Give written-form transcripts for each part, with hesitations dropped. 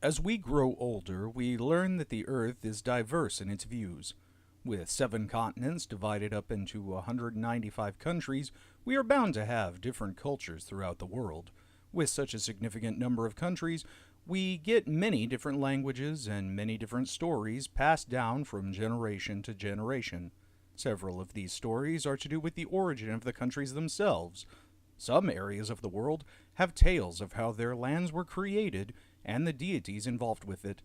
As we grow older, we learn that the Earth is diverse in its views. With 7 continents divided up into 195 countries, we are bound to have different cultures throughout the world. With such a significant number of countries, we get many different languages and many different stories passed down from generation to generation. Several of these stories are to do with the origin of the countries themselves. Some areas of the world have tales of how their lands were created and the deities involved with it,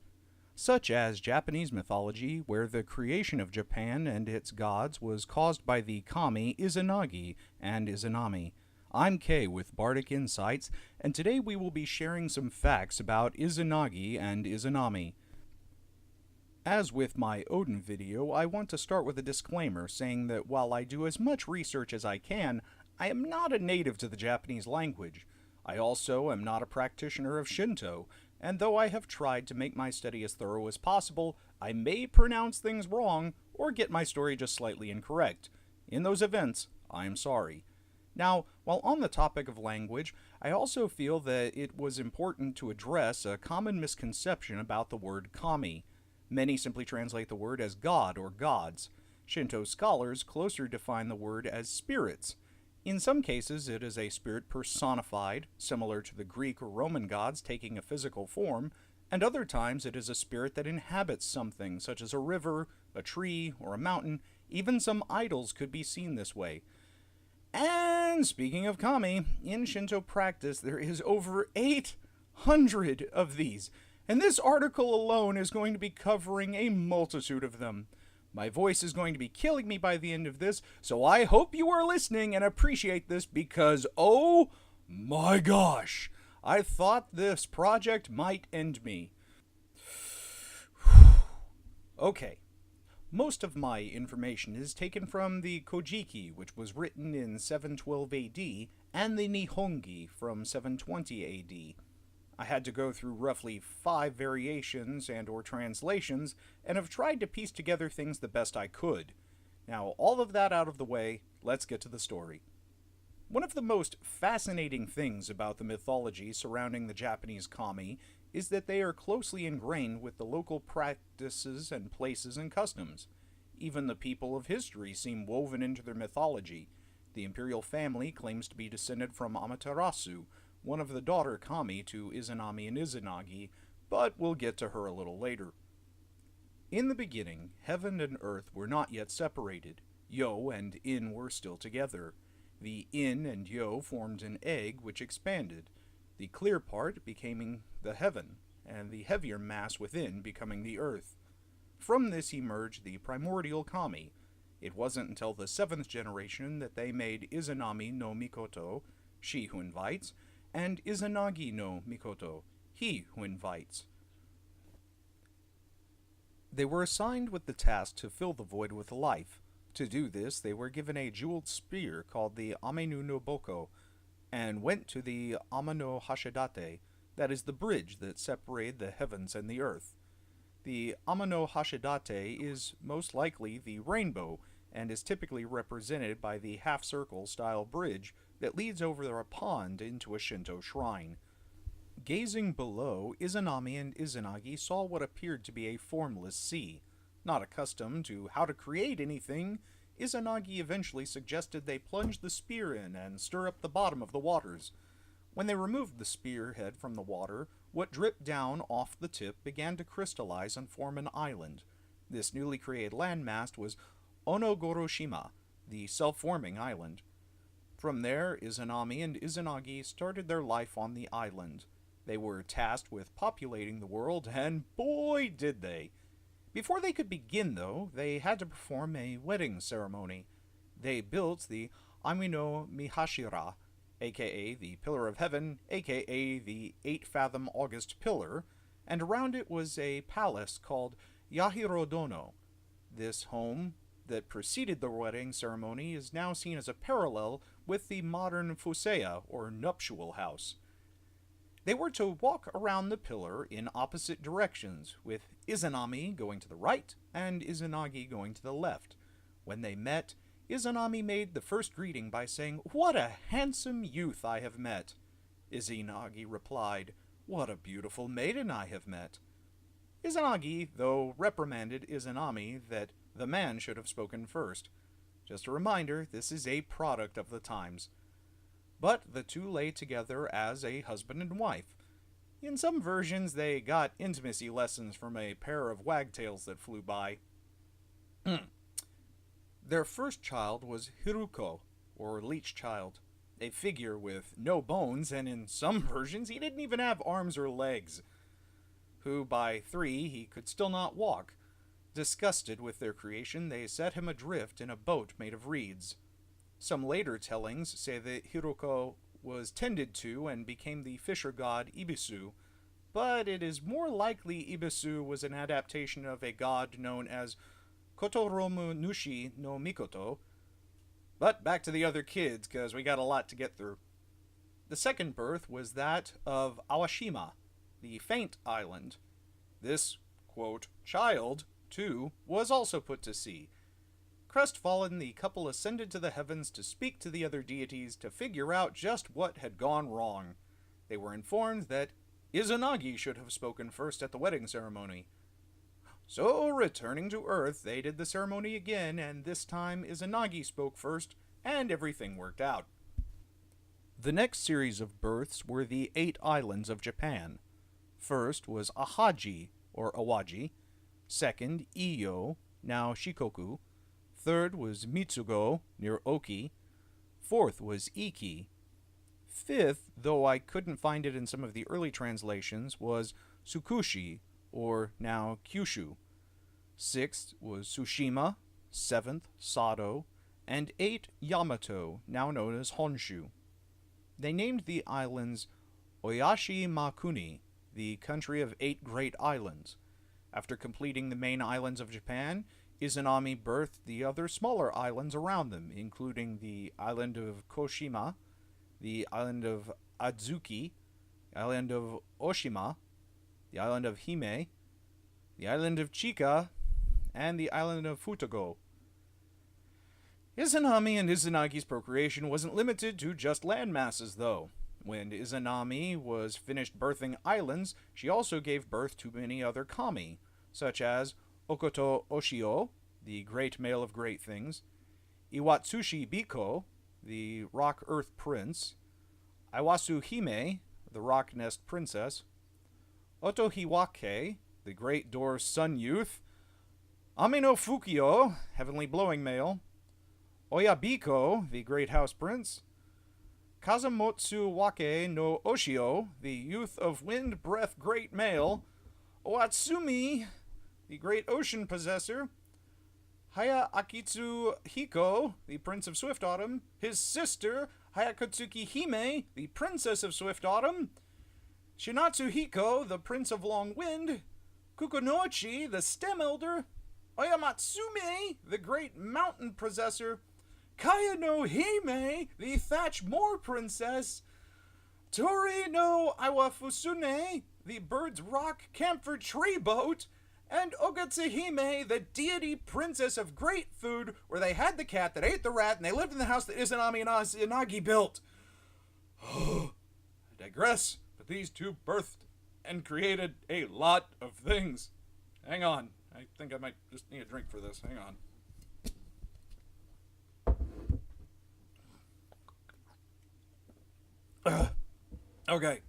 such as Japanese mythology, where the creation of Japan and its gods was caused by the kami Izanagi and Izanami. I'm Kay with Bardic Insights, and today we will be sharing some facts about Izanagi and Izanami. As with my Odin video, I want to start with a disclaimer saying that while I do as much research as I can, I am not a native to the Japanese language. I also am not a practitioner of Shinto, and though I have tried to make my study as thorough as possible, I may pronounce things wrong or get my story just slightly incorrect. In those events, I'm sorry. Now, while on the topic of language, I also feel that it was important to address a common misconception about the word kami. Many simply translate the word as god or gods. Shinto scholars closer define the word as spirits. In some cases, it is a spirit personified, similar to the Greek or Roman gods taking a physical form, and other times it is a spirit that inhabits something, such as a river, a tree, or a mountain. Even some idols could be seen this way. And speaking of kami, in Shinto practice there is over 800 of these, and this article alone is going to be covering a multitude of them. My voice is going to be killing me by the end of this, so I hope you are listening and appreciate this because, oh my gosh, I thought this project might end me. Okay, most of my information is taken from the Kojiki, which was written in 712 AD, and the Nihongi from 720 AD. I had to go through roughly 5 variations and or translations, and have tried to piece together things the best I could. Now, all of that out of the way, let's get to the story. One of the most fascinating things about the mythology surrounding the Japanese kami is that they are closely ingrained with the local practices and places and customs. Even the people of history seem woven into their mythology. The imperial family claims to be descended from Amaterasu, one of the daughter kami to Izanami and Izanagi, but we'll get to her a little later. In the beginning, heaven and earth were not yet separated. Yo and In were still together. The In and Yo formed an egg which expanded, the clear part becoming the heaven, and the heavier mass within becoming the earth. From this emerged the primordial kami. It wasn't until the 7th generation that they made Izanami no Mikoto, she who invites, and Izanagi no Mikoto, he who invites. They were assigned with the task to fill the void with life. To do this, they were given a jeweled spear called the Amenu no Boko, and went to the Amano Hashidate, that is the bridge that separated the heavens and the earth. The Amano Hashidate is most likely the rainbow, and is typically represented by the half-circle style bridge that leads over a pond into a Shinto shrine. Gazing below, Izanami and Izanagi saw what appeared to be a formless sea. Not accustomed to how to create anything, Izanagi eventually suggested they plunge the spear in and stir up the bottom of the waters. When they removed the spearhead from the water, what dripped down off the tip began to crystallize and form an island. This newly created landmass was Onogoroshima, the self-forming island. From there, Izanami and Izanagi started their life on the island. They were tasked with populating the world, and boy did they! Before they could begin, though, they had to perform a wedding ceremony. They built the Amino Mihashira, aka the Pillar of Heaven, aka the 8-fathom August Pillar, and around it was a palace called Yahirodono. This home that preceded the wedding ceremony is now seen as a parallel with the modern Fusea, or nuptial house. They were to walk around the pillar in opposite directions, with Izanami going to the right and Izanagi going to the left. When they met, Izanami made the first greeting by saying, "What a handsome youth I have met!" Izanagi replied, What a beautiful maiden I have met. Izanagi, though, reprimanded Izanami that the man should have spoken first. Just a reminder, this is a product of the times. But the two lay together as a husband and wife. In some versions, they got intimacy lessons from a pair of wagtails that flew by. Their first child was Hiruko, or leech child, a figure with no bones, and in some versions he didn't even have arms or legs, who by 3 he could still not walk. Disgusted with their creation, they set him adrift in a boat made of reeds. Some later tellings say that Hiruko was tended to and became the fisher god Ibisu, but it is more likely Ibisu was an adaptation of a god known as Kotoromu Nushi no Mikoto. But back to the other kids, because we got a lot to get through. The second birth was that of Awashima, the faint island. This, quote, child, too, was also put to sea. Crestfallen, the couple ascended to the heavens to speak to the other deities to figure out just what had gone wrong. They were informed that Izanagi should have spoken first at the wedding ceremony. So, returning to Earth, they did the ceremony again, and this time Izanagi spoke first, and everything worked out. The next series of births were the 8 islands of Japan. First was Ahaji, or Awaji. Second, Iyo, now Shikoku. Third was Mitsugo, near Oki. Fourth was Iki. Fifth, though I couldn't find it in some of the early translations, was Tsukushi, or now Kyushu. Sixth was Tsushima. Seventh, Sado. And 8, Yamato, now known as Honshu. They named the islands Oyashi Makuni, the country of 8 great islands. After completing the main islands of Japan, Izanami birthed the other smaller islands around them, including the island of Koshima, the island of Adzuki, the island of Oshima, the island of Hime, the island of Chika, and the island of Futago. Izanami and Izanagi's procreation wasn't limited to just land masses, though. When Izanami was finished birthing islands, she also gave birth to many other kami, such as Okoto Oshio, the great male of great things, Iwatsushi Biko, the rock earth prince, Iwasu Hime, the rock nest princess, Otohiwake, the great door sun youth, Amino Fukio, heavenly blowing male, Oyabiko, the great house prince, Kazamotsu Wake no Oshio, the youth of wind breath great male, Oatsumi, the great ocean possessor, Haya Akitsu Hiko, the prince of Swift Autumn, his sister, Hayakotsuki Hime, the princess of Swift Autumn, Shinatsu Hiko, the prince of Long Wind, Kukunoichi, the stem elder, Oyamatsume, the great mountain possessor, Kaya no Hime, the thatch moor princess, Tori no Iwafusune, the bird's rock camphor tree boat, and Ogatsehime, the deity princess of great food, where they had the cat that ate the rat, and they lived in the house that Izanami and Izanagi built. I digress, but these two birthed and created a lot of things. Hang on, I think I might just need a drink for this. Hang on. Okay.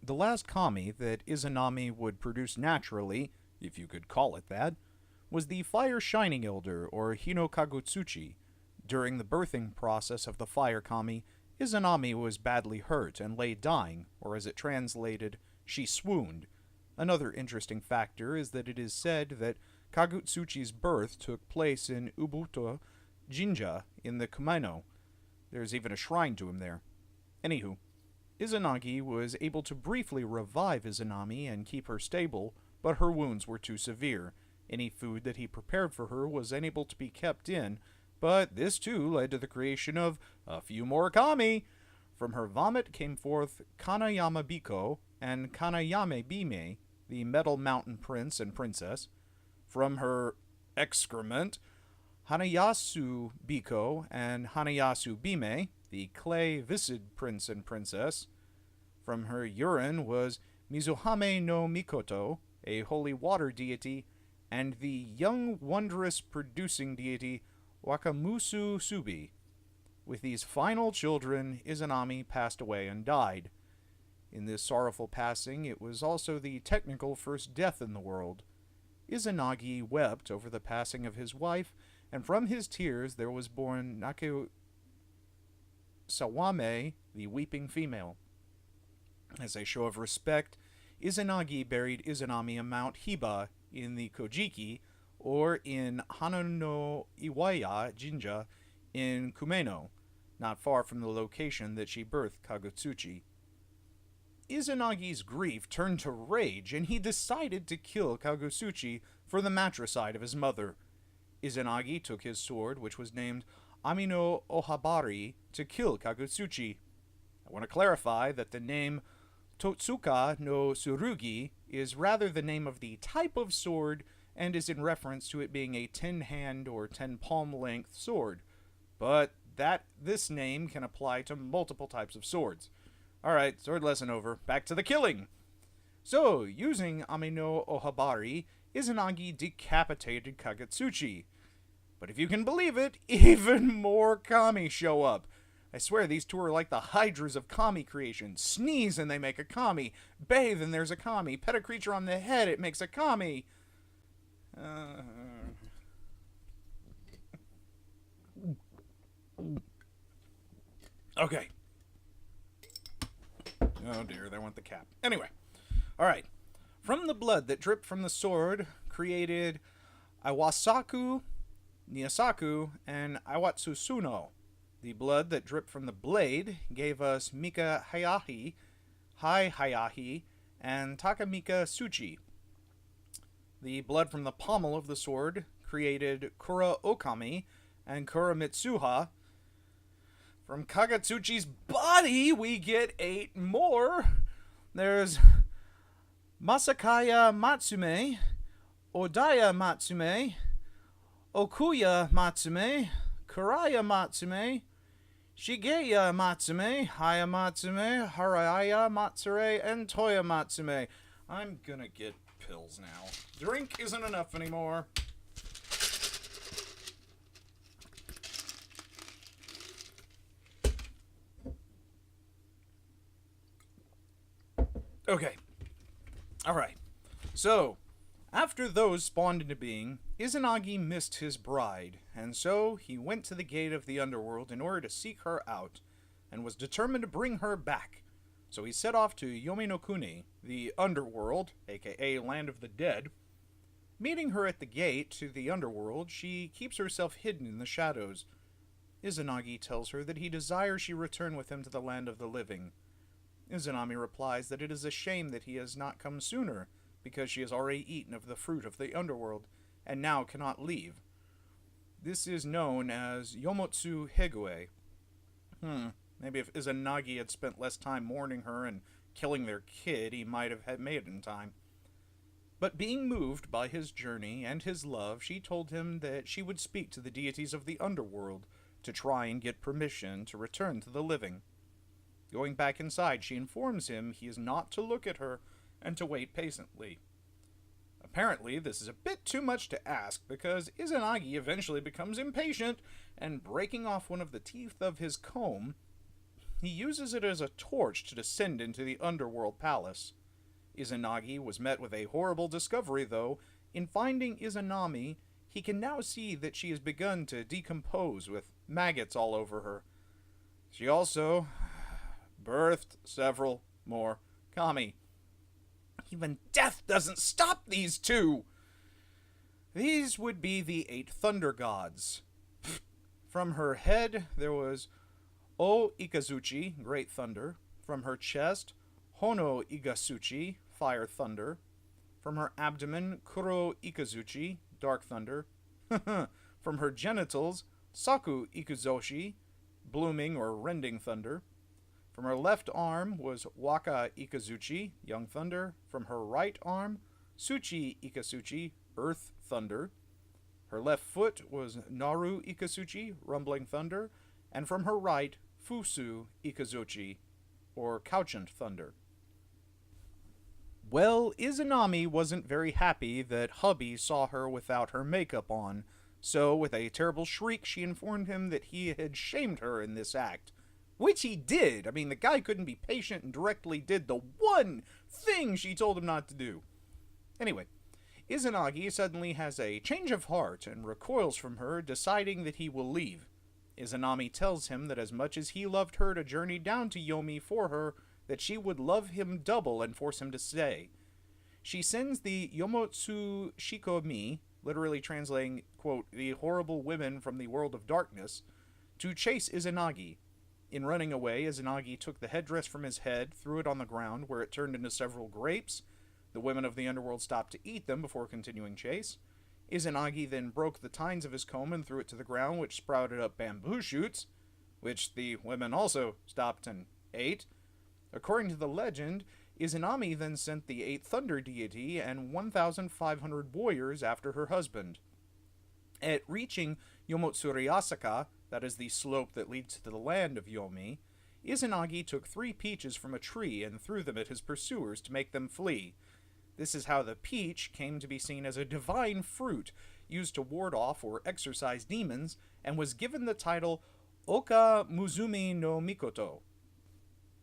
The last kami that Izanami would produce naturally, if you could call it that, was the Fire Shining Elder, or Hinokagutsuchi. During the birthing process of the Fire Kami, Izanami was badly hurt and lay dying, or as it translated, she swooned. Another interesting factor is that it is said that Kagutsuchi's birth took place in Ubuto Jinja in the Kumano. There's even a shrine to him there. Anywho, Izanagi was able to briefly revive Izanami and keep her stable, but her wounds were too severe. Any food that he prepared for her was unable to be kept in, but this too led to the creation of a few more kami. From her vomit came forth Kanayama Biko and Kanayame Bime, the metal mountain prince and princess. From her excrement, Hanayasu Biko and Hanayasu Bime, the clay viscid prince and princess. From her urine was Mizuhame no Mikoto, a holy water deity, and the young wondrous producing deity Wakamusu Subi. With these final children, Izanami passed away and died. In this sorrowful passing, it was also the technical first death in the world. Izanagi wept over the passing of his wife, and from his tears there was born Nake Sawame, the weeping female. As a show of respect, Izanagi buried Izanami on Mount Hiba in the Kojiki, or in Hanano Iwaya Jinja in Kumeno, not far from the location that she birthed Kagutsuchi. Izanagi's grief turned to rage, and he decided to kill Kagutsuchi for the matricide of his mother. Izanagi took his sword, which was named Amino Ohabari, to kill Kagutsuchi. I want to clarify that the name Totsuka no Tsurugi is rather the name of the type of sword and is in reference to it being a 10-hand or 10-palm length sword, but this name can apply to multiple types of swords. Alright, sword lesson over. Back to the killing! So, using Amino Ohabari, Izanagi decapitated Kagutsuchi. But if you can believe it, even more kami show up. I swear these two are like the hydras of kami creation. Sneeze and they make a kami. Bathe and there's a kami. Pet a creature on the head, it makes a kami. Okay. Oh dear, there went the cap. Anyway. Alright. From the blood that dripped from the sword, created Iwasaku, Niasaku, and Iwatsusuno. The blood that dripped from the blade gave us Mika Hayahi, Hai Hayahi, and Takamika Suchi. The blood from the pommel of the sword created Kura Okami and Kura Mitsuha. From Kagutsuchi's body, we get 8 more. There's Masakaya Matsume, Odaya Matsume, Okuya Matsume, Kuraya Matsume, Shigeya Matsume, Haya Matsume, Haraya Matsure, and Toya Matsume. I'm gonna get pills now. Drink isn't enough anymore. Okay. Alright. So, after those spawned into being, Izanagi missed his bride, and so he went to the gate of the underworld in order to seek her out, and was determined to bring her back. So he set off to Yominokuni, the underworld, aka Land of the Dead. Meeting her at the gate to the underworld, she keeps herself hidden in the shadows. Izanagi tells her that he desires she return with him to the land of the living. Izanami replies that it is a shame that he has not come sooner, because she has already eaten of the fruit of the underworld, and now cannot leave. This is known as Yomotsu Hegue. Maybe if Izanagi had spent less time mourning her and killing their kid, he might have made it in time. But being moved by his journey and his love, she told him that she would speak to the deities of the underworld to try and get permission to return to the living. Going back inside, she informs him he is not to look at her and to wait patiently. Apparently, this is a bit too much to ask, because Izanagi eventually becomes impatient, and breaking off one of the teeth of his comb, he uses it as a torch to descend into the underworld palace. Izanagi was met with a horrible discovery, though. In finding Izanami, he can now see that she has begun to decompose with maggots all over her. She also birthed several more kami. Even death doesn't stop these two! These would be the 8 thunder gods. From her head, there was O Ikazuchi, great thunder. From her chest, Hono Igasuchi, fire thunder. From her abdomen, Kuro Ikazuchi, dark thunder. From her genitals, Saku Ikuzoshi, blooming or rending thunder. From her left arm was Waka Ikazuchi, young thunder. From her right arm, Suchi Ikasuchi, earth thunder. Her left foot was Naru Ikasuchi, rumbling thunder. And from her right, Fusu Ikazuchi, or couchant thunder. Well, Izanami wasn't very happy that hubby saw her without her makeup on, so with a terrible shriek she informed him that he had shamed her in this act. Which he did. I mean, the guy couldn't be patient and directly did the one thing she told him not to do. Anyway, Izanagi suddenly has a change of heart and recoils from her, deciding that he will leave. Izanami tells him that as much as he loved her to journey down to Yomi for her, that she would love him double and force him to stay. She sends the Yomotsu Shikomi, literally translating, quote, the horrible women from the world of darkness, to chase Izanagi. In running away, Izanagi took the headdress from his head, threw it on the ground, where it turned into several grapes. The women of the underworld stopped to eat them before continuing chase. Izanagi then broke the tines of his comb and threw it to the ground, which sprouted up bamboo shoots, which the women also stopped and ate. According to the legend, Izanami then sent the 8 thunder deity and 1,500 warriors after her husband. At reaching Yomotsuryasaka, that is the slope that leads to the land of Yomi, Izanagi took 3 peaches from a tree and threw them at his pursuers to make them flee. This is how the peach came to be seen as a divine fruit, used to ward off or exorcise demons, and was given the title Oka Muzumi no Mikoto.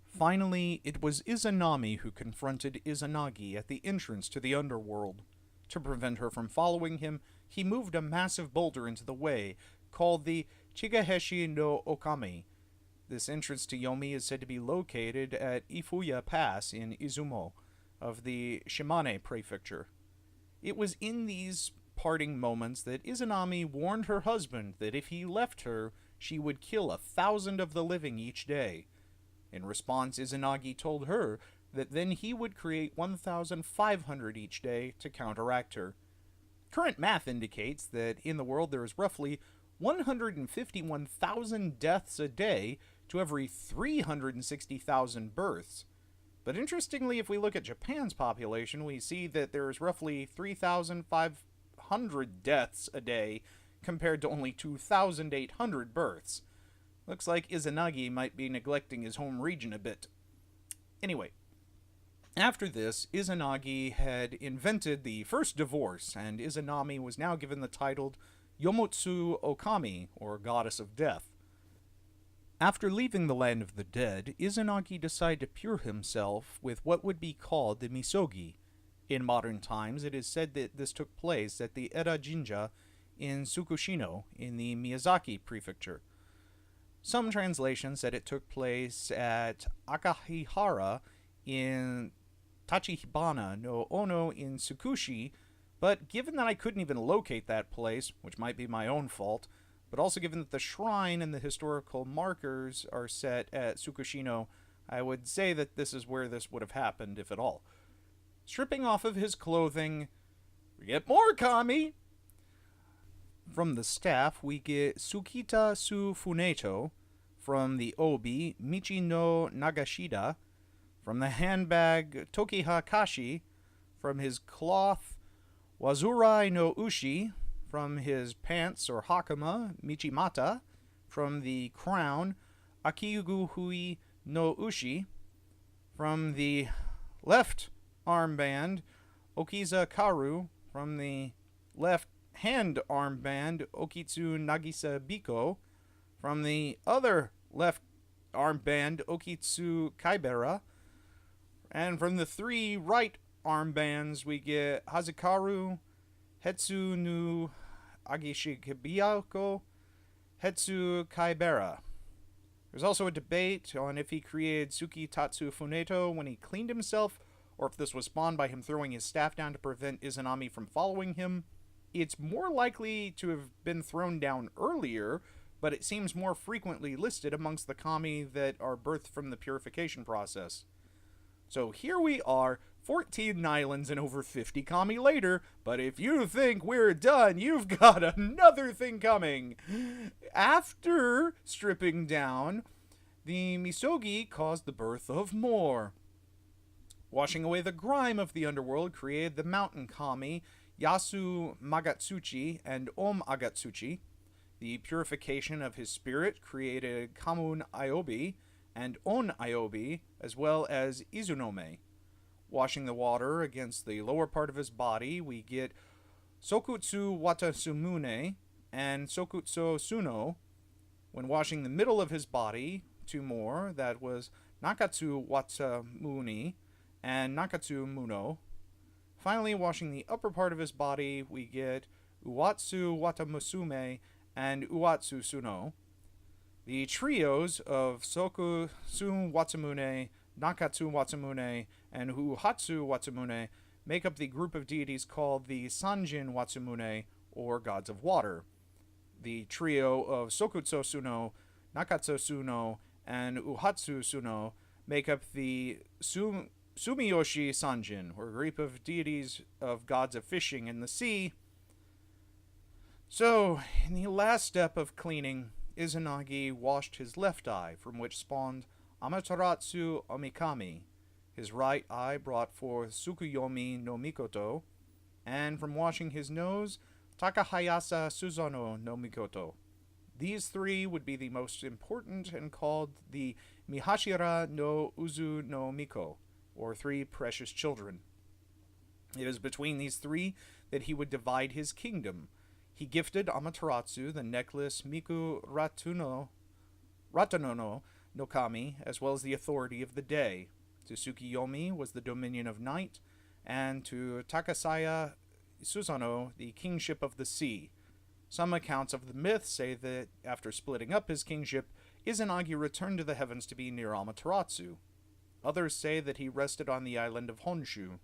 Finally, it was Izanami who confronted Izanagi at the entrance to the underworld. To prevent her from following him, he moved a massive boulder into the way, called the Chigaheshi no Okami. This entrance to Yomi is said to be located at Ifuya Pass in Izumo, of the Shimane Prefecture. It was in these parting moments that Izanami warned her husband that if he left her, she would kill 1,000 of the living each day. In response, Izanagi told her that then he would create 1,500 each day to counteract her. Current math indicates that in the world there is roughly 151,000 deaths a day to every 360,000 births. But interestingly, if we look at Japan's population, we see that there is roughly 3,500 deaths a day compared to only 2,800 births. Looks like Izanagi might be neglecting his home region a bit. Anyway, after this, Izanagi had invented the first divorce, and Izanami was now given the title Yomotsu Okami, or Goddess of Death. After leaving the land of the dead, Izanagi decided to pure himself with what would be called the misogi. In modern times, it is said that this took place at the Eda Jinja in Tsukushino, in the Miyazaki Prefecture. Some translations said it took place at Akahihara in Tachibana no Ono in Tsukushi, but given that I couldn't even locate that place, which might be my own fault, but also given that the shrine and the historical markers are set at Tsukushino, I would say that this is where this would have happened, if at all. Stripping off of his clothing, we get more kami! From the staff, we get Tsukita su Funeto. From the obi, Michi no Nagashida. From the handbag, Tokiha Kashi. From his cloth, Wazurai no Ushi. From his pants or hakama, Michimata. From the crown, Akiyugu Hui no Ushi. From the left armband, Okiza Karu. From the left hand armband, Okitsu Nagisa Biko. From the other left armband, Okitsu Kaibera. And from the 3 right armbands, we get Hazukaru, Hetsu nu Agishikibyako, Hetsu Kaibera. There's also a debate on if he created Tsuki Tatsu Funeto when he cleaned himself, or if this was spawned by him throwing his staff down to prevent Izanami from following him. It's more likely to have been thrown down earlier, but it seems more frequently listed amongst the kami that are birthed from the purification process. So here we are, 14 islands and over 50 kami later, but if you think we're done, you've got another thing coming. After stripping down, the misogi caused the birth of more. Washing away the grime of the underworld created the mountain kami, Yasu Magatsuchi and Om Agatsuchi. The purification of his spirit created Kamun Aobi and On Aobi, as well as Izunome. Washing the water against the lower part of his body, we get Sokutsu Watasumune and Sokutsu Suno. When washing the middle of his body, two more, that was Nakatsu Watamuni and Nakatsu Muno. Finally, washing the upper part of his body, we get Uwatsu Watamusume and Uwatsu Suno. The trios of Sokusu Watamune, Nakatsu Watamune, and Uhatsu Watamune make up the group of deities called the Sanjin Watsumune, or gods of water. The trio of Sokutsu Suno, Nakatsu Suno, and Uhatsu Suno make up the Sumiyoshi Sanjin, or group of deities of gods of fishing in the sea. So, in the last step of cleaning, Izanagi washed his left eye, from which spawned Amaterasu Omikami. His right eye brought forth Tsukuyomi no Mikoto, and from washing his nose, Takahayasa Suzono no Mikoto. These three would be the most important and called the Mihashira no Uzu no Miko, or three precious children. It is between these three that he would divide his kingdom. He gifted Amaterasu the necklace Miku Ratanono no Kami, as well as the authority of the day. To Tsukuyomi was the dominion of night, and to Takasaya Susanoo the kingship of the sea. Some accounts of the myth say that after splitting up his kingship, Izanagi returned to the heavens to be near Amaterasu. Others say that he rested on the island of Honshu.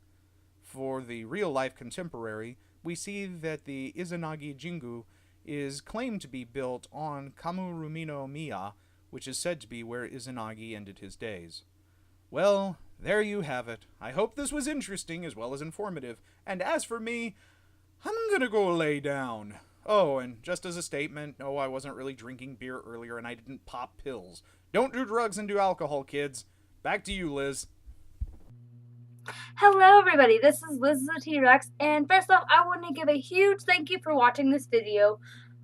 For the real-life contemporary, we see that the Izanagi Jingu is claimed to be built on Kamurumi no Miya, which is said to be where Izanagi ended his days. Well, there you have it. I hope this was interesting as well as informative, and as for me, I'm gonna go lay down. Oh, and just as a statement, no, I wasn't really drinking beer earlier and I didn't pop pills. Don't do drugs and do alcohol, kids. Back to you, Liz. Hello everybody, this is Liz the T-Rex, and first off, I want to give a huge thank you for watching this video.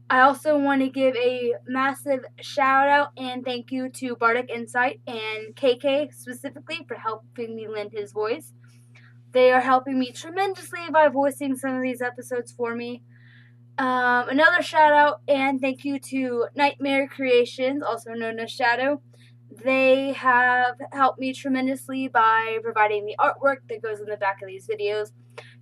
I also want to give a massive shout out and thank you to Bardic Insight and KK specifically for helping me lend his voice. They are helping me tremendously by voicing some of these episodes for me. Another shout out and thank you to Nightmare Creations, also known as Shadow. They have helped me tremendously by providing the artwork that goes in the back of these videos.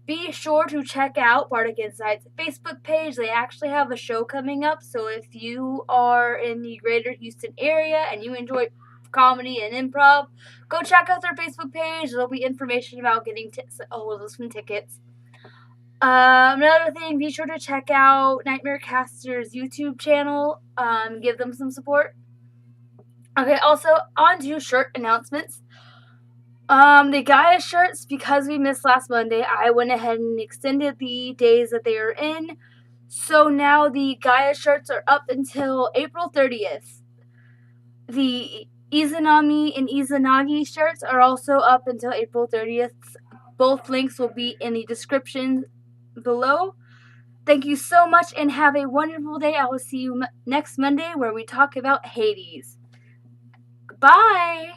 Be sure to check out Bardic Insight's Facebook page. They actually have a show coming up, so if you are in the greater Houston area and you enjoy comedy and improv, go check out their Facebook page. There'll be information about getting some tickets. Another thing, be sure to check out Nightmare Caster's YouTube channel. Give them some support. Okay, also, on to shirt announcements. The Gaia shirts, because we missed last Monday, I went ahead and extended the days that they are in. So now the Gaia shirts are up until April 30th. The Izanami and Izanagi shirts are also up until April 30th. Both links will be in the description below. Thank you so much and have a wonderful day. I will see you next Monday where we talk about Hades. Bye!